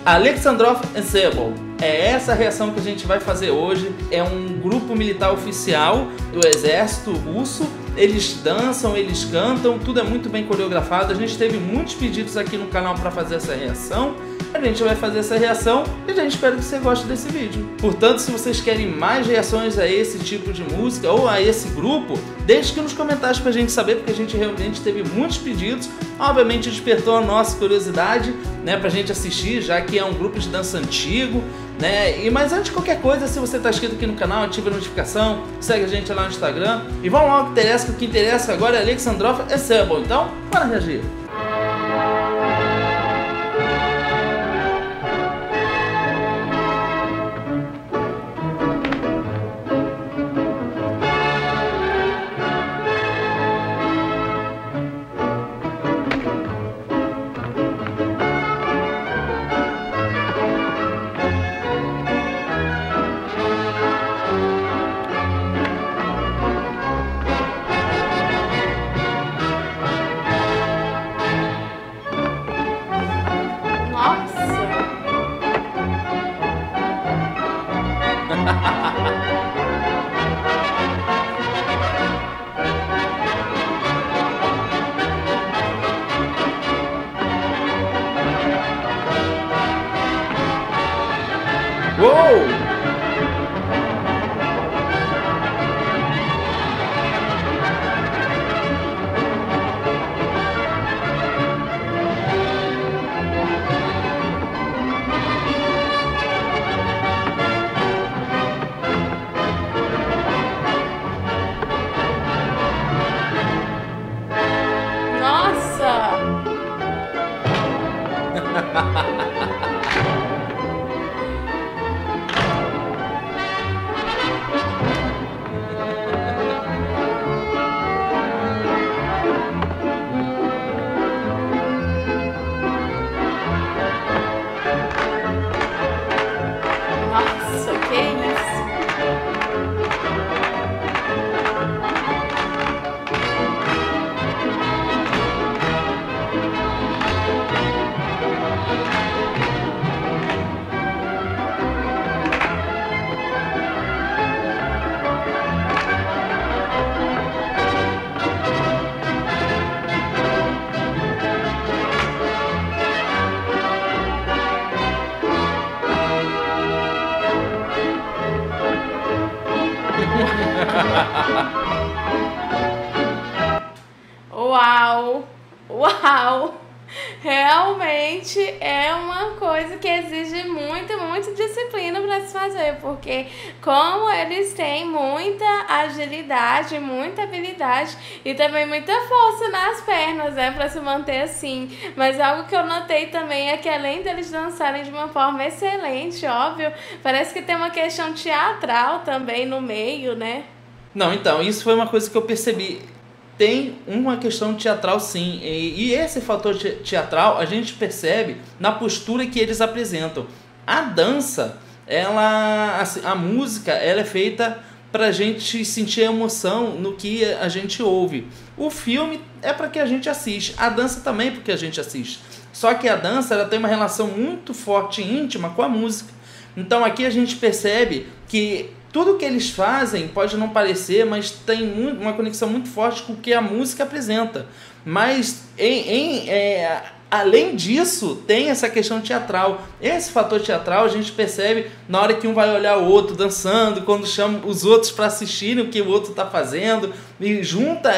Alexandrov Ensemble. É essa a reação que a gente vai fazer hoje. É um grupo militar oficial do exército russo. Eles dançam, eles cantam, tudo é muito bem coreografado. A gente teve muitos pedidos aqui no canal para fazer essa reação. A gente vai fazer essa reação e a gente espera que você goste desse vídeo. Portanto, se vocês querem mais reações a esse tipo de música ou a esse grupo, deixe aqui nos comentários pra gente saber, porque a gente realmente teve muitos pedidos. Obviamente despertou a nossa curiosidade, né, pra gente assistir, já que é um grupo de dança antigo, né? Mas antes de qualquer coisa, se você tá inscrito aqui no canal, ative a notificação, segue a gente lá no Instagram e vamos lá, o que interessa agora é Alexandrov Ensemble. Então, bora reagir. Uou! Nossa! Nossa, que isso? Uau! Uau! Realmente é uma coisa que exige muita disciplina para se fazer, porque como eles têm muita agilidade, muita habilidade e também muita força nas pernas, né, para se manter assim. Mas algo que eu notei também é que além deles dançarem de uma forma excelente, óbvio, parece que tem uma questão teatral também no meio, né? Não, então, isso foi uma coisa que eu percebi. Tem uma questão teatral, sim, e esse fator teatral a gente percebe na postura que eles apresentam. A dança, a música, ela é feita pra gente sentir emoção no que a gente ouve. O filme é para que a gente assiste, a dança também é porque a gente assiste. Só que a dança, ela tem uma relação muito forte e íntima com a música. Então aqui a gente percebe que tudo que eles fazem pode não parecer, mas tem uma conexão muito forte com o que a música apresenta. Mas, além disso, tem essa questão teatral. Esse fator teatral a gente percebe na hora que um vai olhar o outro dançando, quando chama os outros para assistirem o que o outro está fazendo, e junta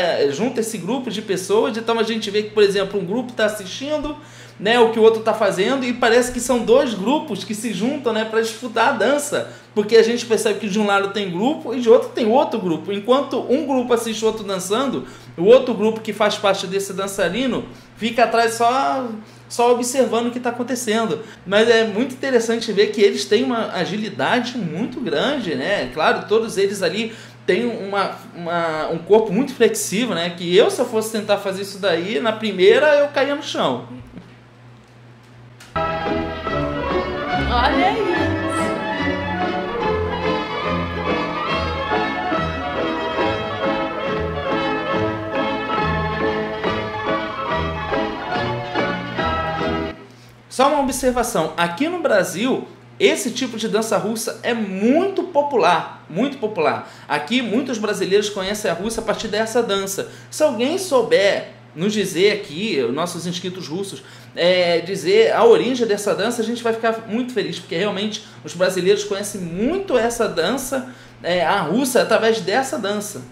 esse grupo de pessoas. Então a gente vê que, por exemplo, um grupo está assistindo, né, o que o outro está fazendo, e parece que são dois grupos que se juntam, né, para disputar a dança, porque a gente percebe que de um lado tem grupo e de outro tem outro grupo. Enquanto um grupo assiste o outro dançando, o outro grupo que faz parte desse dançarino fica atrás só observando o que está acontecendo. Mas é muito interessante ver que eles têm uma agilidade muito grande, né? Claro, todos eles ali têm um corpo muito flexível, né? Que eu, se eu fosse tentar fazer isso daí, na primeira eu caía no chão. Olha isso! Só uma observação, aqui no Brasil, esse tipo de dança russa é muito popular, muito popular. Aqui, muitos brasileiros conhecem a Rússia a partir dessa dança. Se alguém souber nos dizer aqui, nossos inscritos russos, dizer a origem dessa dança, a gente vai ficar muito feliz, porque realmente os brasileiros conhecem muito essa dança, a russa, através dessa dança.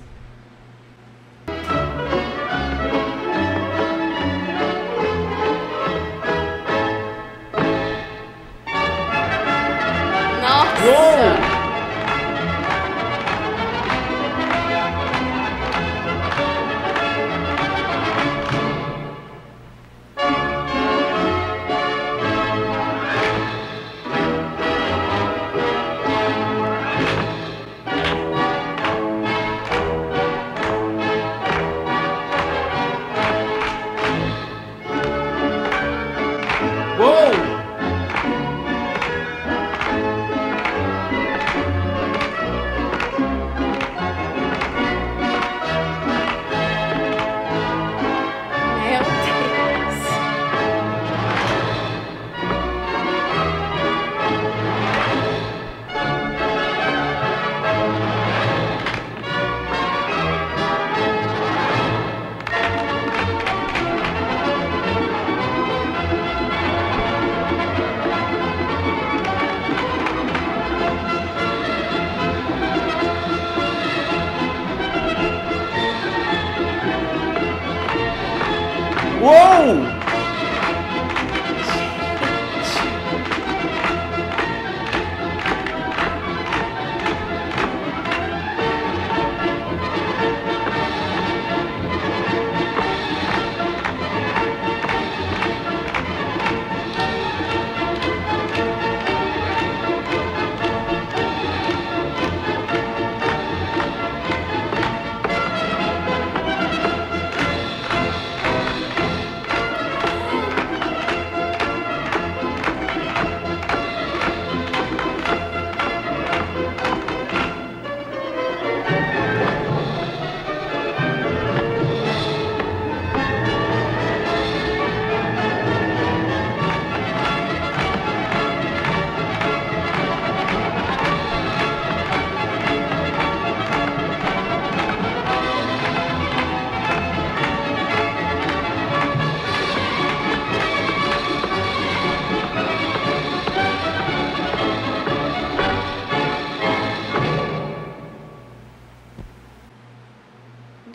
Nossa! Uou!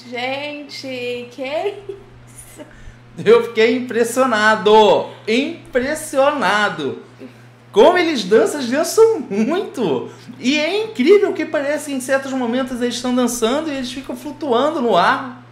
Gente, que isso? Eu fiquei impressionado, impressionado. Como eles dançam muito. E é incrível que parece que em certos momentos eles estão dançando e eles ficam flutuando no ar.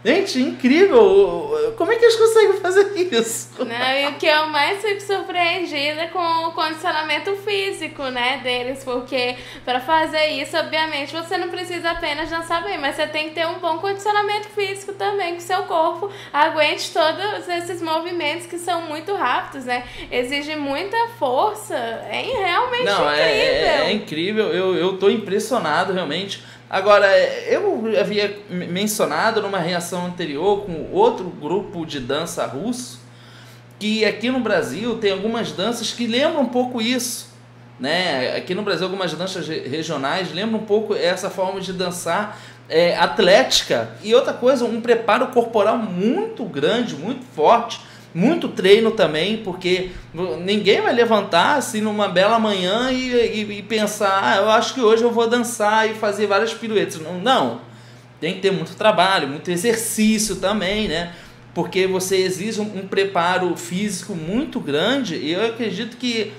Gente, incrível! Como é que eles conseguem fazer isso? Não, e o que eu mais fico surpreendida é com o condicionamento físico, né, deles, porque para fazer isso, obviamente, você não precisa apenas dançar bem, mas você tem que ter um bom condicionamento físico também, que o seu corpo aguente todos esses movimentos que são muito rápidos, né? Exige muita força, é realmente não, incrível. É incrível, eu tô impressionado realmente. Agora, eu havia mencionado numa reação anterior com outro grupo de dança russo, que aqui no Brasil tem algumas danças que lembram um pouco isso, né? Aqui no Brasil algumas danças regionais lembram um pouco essa forma de dançar atlética. E outra coisa, um preparo corporal muito grande, muito forte, muito treino também, porque ninguém vai levantar assim numa bela manhã e pensar, eu acho que hoje eu vou dançar e fazer várias piruetas. Não, tem que ter muito trabalho, muito exercício também, né? Porque você exige um preparo físico muito grande, e eu acredito que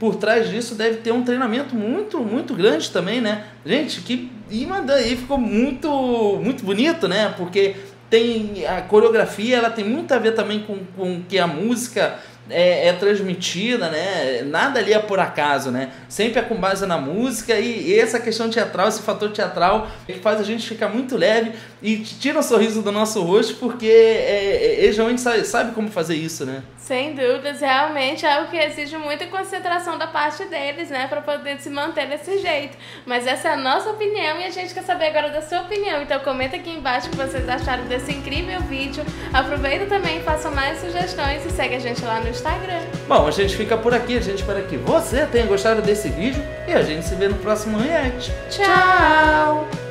por trás disso deve ter um treinamento muito, muito grande também, né? Gente, e ficou muito, muito bonito, né? Porque tem a coreografia, ela tem muito a ver também com que a música é transmitida, né? Nada ali é por acaso, né? Sempre é com base na música, e essa questão teatral, esse fator teatral, que faz a gente ficar muito leve. e tira um sorriso do nosso rosto, porque eles realmente sabe como fazer isso, né? Sem dúvidas, realmente é algo que exige muita concentração da parte deles, né, para poder se manter desse jeito. Mas essa é a nossa opinião e a gente quer saber agora da sua opinião. Então comenta aqui embaixo o que vocês acharam desse incrível vídeo. Aproveita também e faça mais sugestões e segue a gente lá no Instagram. Bom, a gente fica por aqui, a gente espera que você tenha gostado desse vídeo e a gente se vê no próximo react. Tchau!